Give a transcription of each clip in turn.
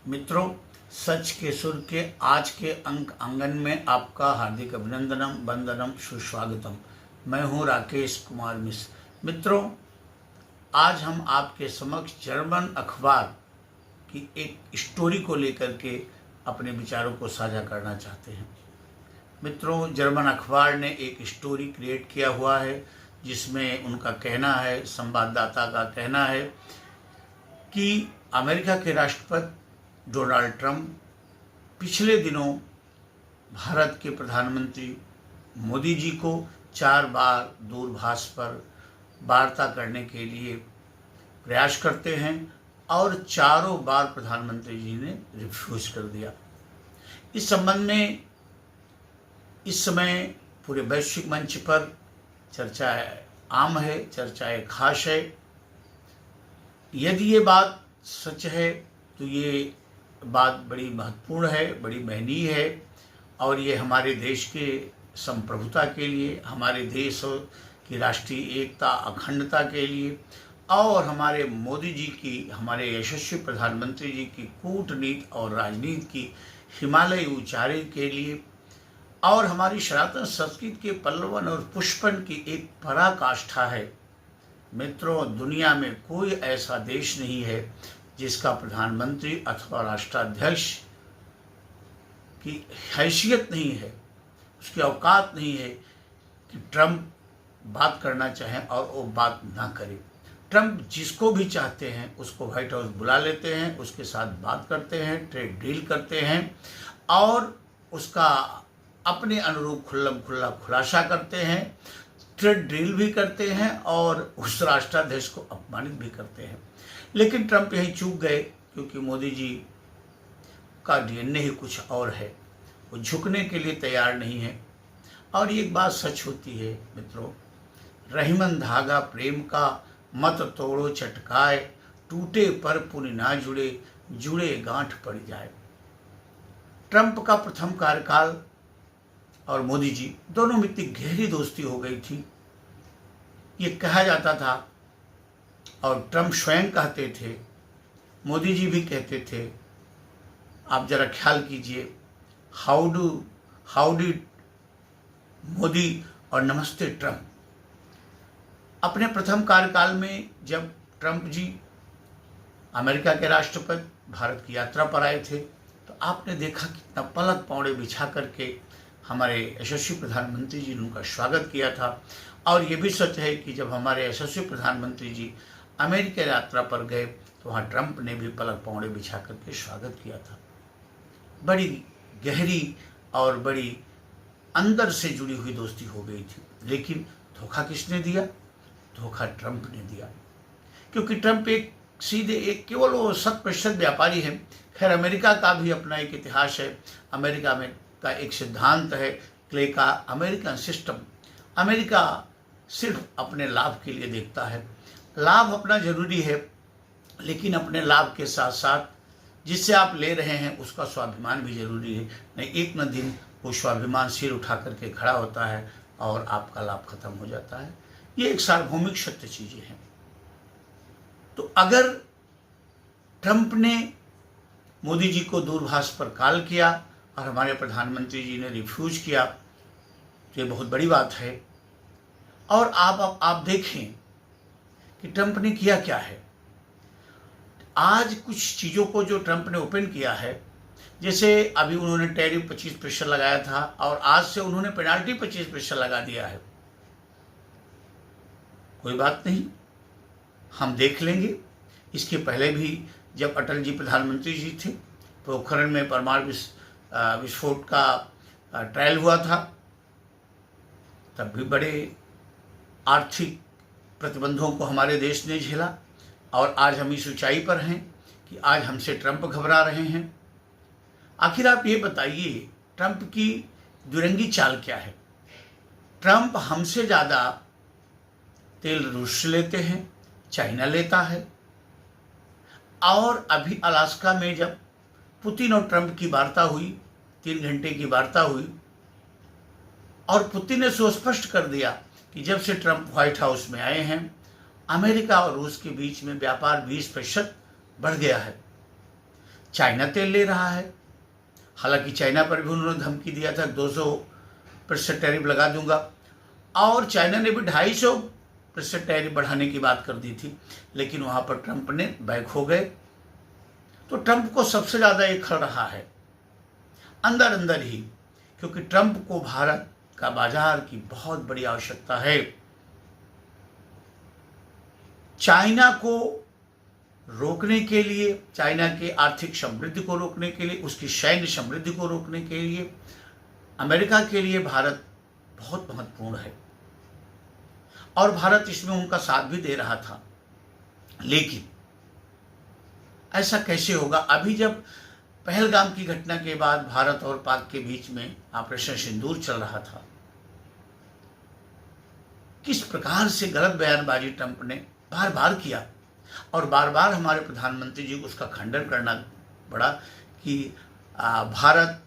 मित्रों, सच के सुर के आज के अंक आंगन में आपका हार्दिक अभिनंदनम, वंदनम, सुस्वागतम। मैं हूं राकेश कुमार मिश्र। मित्रों, आज हम आपके समक्ष जर्मन अखबार की एक स्टोरी को लेकर के अपने विचारों को साझा करना चाहते हैं। मित्रों, जर्मन अखबार ने एक स्टोरी क्रिएट किया हुआ है जिसमें उनका कहना है, संवाददाता का कहना है कि अमेरिका के राष्ट्रपति डोनाल्ड ट्रंप पिछले दिनों भारत के प्रधानमंत्री मोदी जी को 4 बार दूरभाष पर वार्ता करने के लिए प्रयास करते हैं और चारों बार प्रधानमंत्री जी ने रिफ्यूज कर दिया। इस संबंध में इस समय पूरे वैश्विक मंच पर चर्चा आम है, चर्चाएं खास है। यदि ये बात सच है तो ये बात बड़ी महत्वपूर्ण है, बड़ी महनीय है और ये हमारे देश के संप्रभुता के लिए, हमारे देश की राष्ट्रीय एकता, अखंडता के लिए और हमारे मोदी जी की, हमारे यशस्वी प्रधानमंत्री जी की कूटनीति और राजनीति की हिमालय ऊंचाई के लिए और हमारी सनातन संस्कृति के पल्लवन और पुष्पन की एक पराकाष्ठा है। मित्रों, दुनिया में कोई ऐसा देश नहीं है जिसका प्रधानमंत्री अथवा राष्ट्राध्यक्ष की हैसियत नहीं है, उसकी औकात नहीं है कि ट्रंप बात करना चाहें और वो बात ना करे। ट्रंप जिसको भी चाहते हैं उसको व्हाइट हाउस बुला लेते हैं, उसके साथ बात करते हैं, ट्रेड डील करते हैं और उसका अपने अनुरूप खुल्ला खुलासा करते हैं, ट्रेड डील भी करते हैं और उस राष्ट्राध्यक्ष को अपमानित भी करते हैं। लेकिन ट्रंप यही चूक गए क्योंकि मोदी जी का डीएनए ही कुछ और है, वो झुकने के लिए तैयार नहीं है। और ये एक बात सच होती है मित्रों, रहीमन धागा प्रेम का मत तोड़ो चटकाए, टूटे पर पुनि ना जुड़े, जुड़े गांठ पड़ जाए। ट्रंप का प्रथम कार्यकाल और मोदी जी दोनों में इतनी गहरी दोस्ती हो गई थी, ये कहा जाता था और ट्रंप स्वयं कहते थे, मोदी जी भी कहते थे, आप जरा ख्याल कीजिए, हाउडी मोदी और नमस्ते ट्रंप। अपने प्रथम कार्यकाल में जब ट्रंप जी अमेरिका के राष्ट्रपति भारत की यात्रा पर आए थे तो आपने देखा कितना पलक पौड़े बिछा करके हमारे यशस्वी प्रधानमंत्री जी ने उनका स्वागत किया था। और ये भी सच है कि जब हमारे यशस्वी प्रधानमंत्री जी अमेरिका यात्रा पर गए तो वहाँ ट्रंप ने भी पलक पौड़े बिछा करके स्वागत किया था। बड़ी गहरी और बड़ी अंदर से जुड़ी हुई दोस्ती हो गई थी। लेकिन धोखा किसने दिया? धोखा ट्रंप ने दिया, क्योंकि ट्रंप एक केवल वो 100% व्यापारी है। खैर, अमेरिका का भी अपना एक इतिहास है, अमेरिका में का एक सिद्धांत है क्ले का अमेरिकन सिस्टम। अमेरिका सिर्फ अपने लाभ के लिए देखता है। लाभ अपना जरूरी है, लेकिन अपने लाभ के साथ साथ जिससे आप ले रहे हैं उसका स्वाभिमान भी जरूरी है। नहीं, एक न दिन वो स्वाभिमान सिर उठा करके खड़ा होता है और आपका लाभ खत्म हो जाता है। ये एक सार्वभौमिक सत्य चीजें हैं। तो अगर ट्रंप ने मोदी जी को दूरभाष पर कॉल किया और हमारे प्रधानमंत्री जी ने रिफ्यूज किया तो ये बहुत बड़ी बात है। और आप देखें कि ट्रंप ने किया क्या है। आज कुछ चीज़ों को जो ट्रंप ने ओपन किया है, जैसे अभी उन्होंने टैरिफ 25% लगाया था और आज से उन्होंने पेनाल्टी 25% लगा दिया है। कोई बात नहीं, हम देख लेंगे। इसके पहले भी जब अटल जी प्रधानमंत्री जी थे, पोखरण में परमाणु विस्फोट का ट्रायल हुआ था, तब भी बड़े आर्थिक प्रतिबंधों को हमारे देश ने झेला और आज हम इस ऊंचाई पर हैं कि आज हमसे ट्रंप घबरा रहे हैं। आखिर आप ये बताइए, ट्रंप की दुरंगी चाल क्या है? ट्रंप हमसे ज़्यादा तेल रूस से लेते हैं, चाइना लेता है। और अभी अलास्का में जब पुतिन और ट्रंप की वार्ता हुई, 3 घंटे की वार्ता हुई, और पुतिन ने सुस्पष्ट कर दिया कि जब से ट्रंप व्हाइट हाउस में आए हैं अमेरिका और रूस के बीच में व्यापार 20% बढ़ गया है। चाइना तेल ले रहा है। हालांकि चाइना पर भी उन्होंने धमकी दिया था 200% टैरिफ लगा दूंगा, और चाइना ने भी 250% टैरिफ बढ़ाने की बात कर दी थी, लेकिन वहाँ पर ट्रंप ने बैक हो गए। तो ट्रंप को सबसे ज़्यादा ये खल रहा है अंदर अंदर ही, क्योंकि ट्रंप को भारत का बाजार की बहुत बड़ी आवश्यकता है। चाइना को रोकने के लिए, चाइना की आर्थिक समृद्धि को रोकने के लिए, उसकी सैन्य समृद्धि को रोकने के लिए अमेरिका के लिए भारत बहुत महत्वपूर्ण है, और भारत इसमें उनका साथ भी दे रहा था। लेकिन ऐसा कैसे होगा? अभी जब पहलगाम की घटना के बाद भारत और पाक के बीच में ऑपरेशन सिंदूर चल रहा था, किस प्रकार से गलत बयानबाजी ट्रंप ने बार बार किया, और बार बार हमारे प्रधानमंत्री जी को उसका खंडन करना पड़ा कि भारत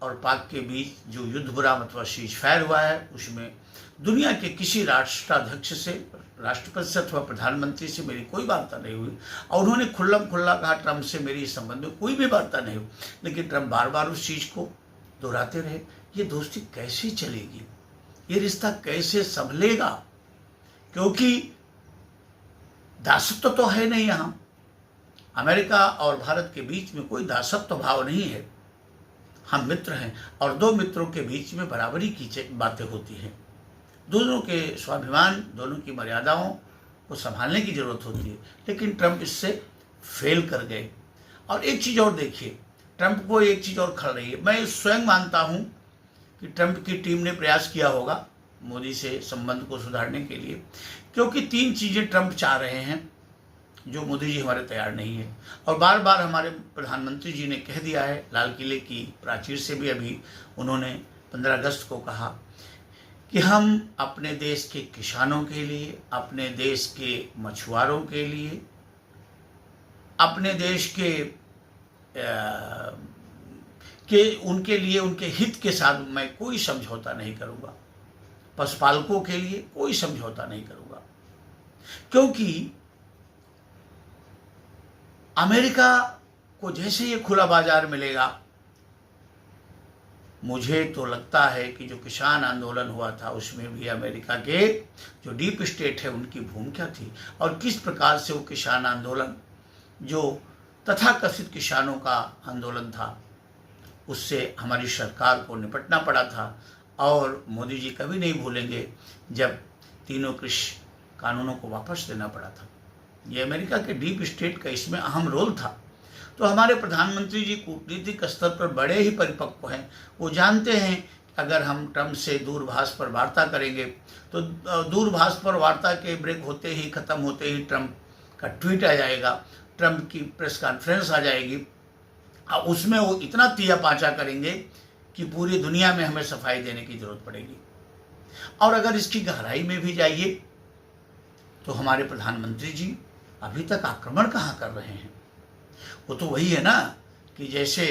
और पाक के बीच जो युद्ध विराम अथवा सीज फायर हुआ है, उसमें दुनिया के किसी राष्ट्राध्यक्ष से, राष्ट्रपति से अथवा प्रधानमंत्री से मेरी कोई वार्ता नहीं हुई, और उन्होंने खुल्लम खुल्ला कहा ट्रंप से मेरी इस संबंध में कोई भी वार्ता नहीं हुई। लेकिन ट्रंप बार बार उस चीज़ को दोहराते रहे। ये दोस्ती कैसे चलेगी? ये रिश्ता कैसे संभलेगा? क्योंकि दासत्व तो है नहीं यहाँ। अमेरिका और भारत के बीच में कोई दासत्व भाव नहीं है। हम मित्र हैं, और दो मित्रों के बीच में बराबरी की बातें होती हैं। दोनों के स्वाभिमान, दोनों की मर्यादाओं को संभालने की जरूरत होती है। लेकिन ट्रंप इससे फेल कर गए। और एक चीज़ और देखिए, ट्रंप को एक चीज़ और खल रही है। मैं स्वयं मानता हूँ कि ट्रंप की टीम ने प्रयास किया होगा मोदी से संबंध को सुधारने के लिए, क्योंकि 3 चीज़ें ट्रंप चाह रहे हैं जो मोदी जी हमारे तैयार नहीं है। और बार बार हमारे प्रधानमंत्री जी ने कह दिया है, लाल किले की प्राचीर से भी अभी उन्होंने 15 अगस्त को कहा कि हम अपने देश के किसानों के लिए, अपने देश के मछुआरों के लिए, अपने देश उनके लिए, उनके हित के साथ मैं कोई समझौता नहीं करूँगा। पशुपालकों के लिए कोई समझौता नहीं करूँगा, क्योंकि अमेरिका को जैसे ये खुला बाजार मिलेगा, मुझे तो लगता है कि जो किसान आंदोलन हुआ था उसमें भी अमेरिका के जो डीप स्टेट है उनकी भूमिका थी, और किस प्रकार से वो किसान आंदोलन जो तथाकथित किसानों का आंदोलन था, उससे हमारी सरकार को निपटना पड़ा था। और मोदी जी कभी नहीं भूलेंगे जब तीनों कृषि कानूनों को वापस लेना पड़ा था। ये अमेरिका के डीप स्टेट का इसमें अहम रोल था। तो हमारे प्रधानमंत्री जी कूटनीतिक स्तर पर बड़े ही परिपक्व हैं। वो जानते हैं कि अगर हम ट्रंप से दूरभाष पर वार्ता करेंगे तो दूरभाष पर वार्ता के ब्रेक होते ही, ख़त्म होते ही ट्रंप का ट्वीट आ जाएगा, ट्रंप की प्रेस कॉन्फ्रेंस आ जाएगी, और उसमें वो इतना तिया पाचा करेंगे कि पूरी दुनिया में हमें सफाई देने की जरूरत पड़ेगी। और अगर इसकी गहराई में भी जाइए तो हमारे प्रधानमंत्री जी अभी तक आक्रमण कहाँ कर रहे हैं? वो तो वही है ना कि जैसे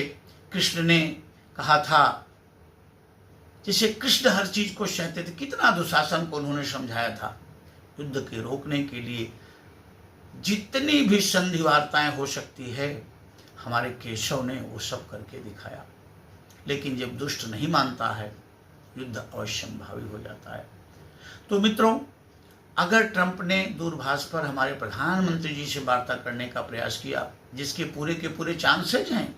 कृष्ण ने कहा था, जैसे कृष्ण हर चीज को सहते थे, कितना दुशासन को उन्होंने समझाया था युद्ध के रोकने के लिए जितनी भी संधि वार्ताएं हो सकती है, हमारे केशव ने वो सब करके दिखाया। लेकिन जब दुष्ट नहीं मानता है, युद्ध अवश्यंभावी हो जाता है। तो मित्रों, अगर ट्रंप ने दूरभाष पर हमारे प्रधानमंत्री जी से वार्ता करने का प्रयास किया, जिसके पूरे के पूरे चांसेज हैं,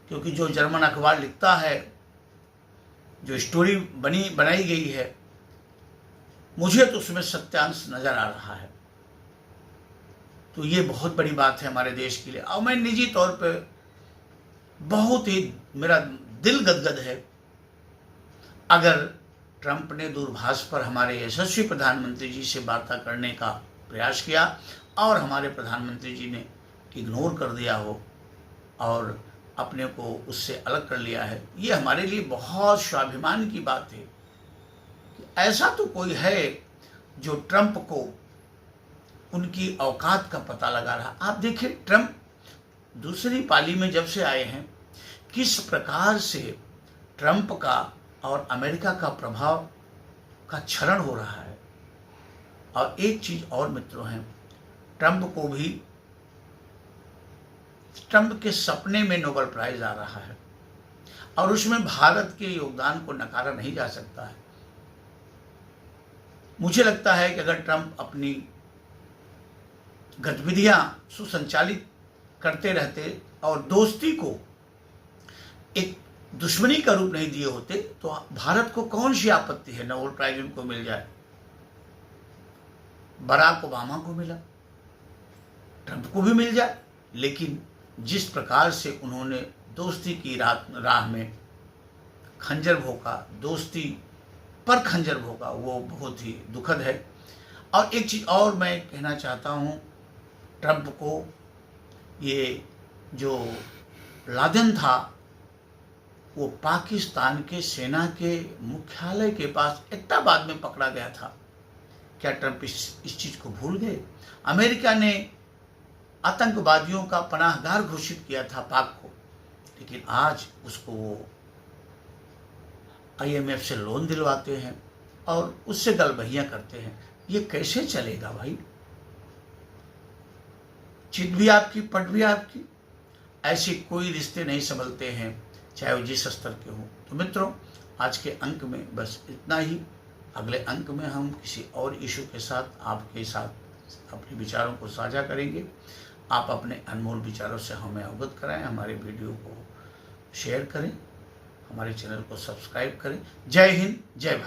क्योंकि जो जर्मन अखबार लिखता है, जो स्टोरी बनाई गई है, मुझे तो उसमें सत्यांश नजर आ रहा है। तो ये बहुत बड़ी बात है हमारे देश के लिए। और मैं निजी तौर पे बहुत ही, मेरा दिल गदगद है अगर ट्रंप ने दूरभाष पर हमारे यशस्वी प्रधानमंत्री जी से वार्ता करने का प्रयास किया और हमारे प्रधानमंत्री जी ने इग्नोर कर दिया हो और अपने को उससे अलग कर लिया है। ये हमारे लिए बहुत स्वाभिमान की बात है कि ऐसा तो कोई है जो ट्रंप को उनकी औकात का पता लगा रहा। आप देखिए, ट्रंप दूसरी पाली में जब से आए हैं, किस प्रकार से ट्रंप का और अमेरिका का प्रभाव का क्षरण हो रहा है। और एक चीज और मित्रों है, ट्रंप को भी ट्रंप के सपने में नोबेल प्राइज आ रहा है और उसमें भारत के योगदान को नकारा नहीं जा सकता है। मुझे लगता है कि अगर ट्रंप अपनी गतिविधियां सुसंचालित करते रहते और दोस्ती को एक दुश्मनी का रूप नहीं दिए होते तो भारत को कौन सी आपत्ति है नोबेल प्राइज उनको मिल जाए। बराक ओबामा को मिला, ट्रंप को भी मिल जाए, लेकिन जिस प्रकार से उन्होंने दोस्ती की राह में खंजर भोंका, दोस्ती पर खंजर भोंका, वो बहुत ही दुखद है। और एक चीज़ और मैं कहना चाहता हूँ, ट्रंप को ये जो लादेन था वो पाकिस्तान के सेना के मुख्यालय के पास एबटाबाद में पकड़ा गया था। क्या ट्रंप इस चीज़ को भूल गए? अमेरिका ने आतंकवादियों का पनाहगार घोषित किया था पाक को, लेकिन आज उसको वो IMF से लोन दिलवाते हैं और उससे गलबहियां करते हैं। ये कैसे चलेगा भाई? चित भी आपकी, पट भी आपकी। ऐसे कोई रिश्ते नहीं संभलते हैं, चाहे वो जिस स्तर के हों। तो मित्रों, आज के अंक में बस इतना ही। अगले अंक में हम किसी और इशू के साथ आपके साथ अपने विचारों को साझा करेंगे। आप अपने अनमोल विचारों से हमें अवगत कराएं, हमारे वीडियो को शेयर करें, हमारे चैनल को सब्सक्राइब करें। जय हिंद, जय भारत।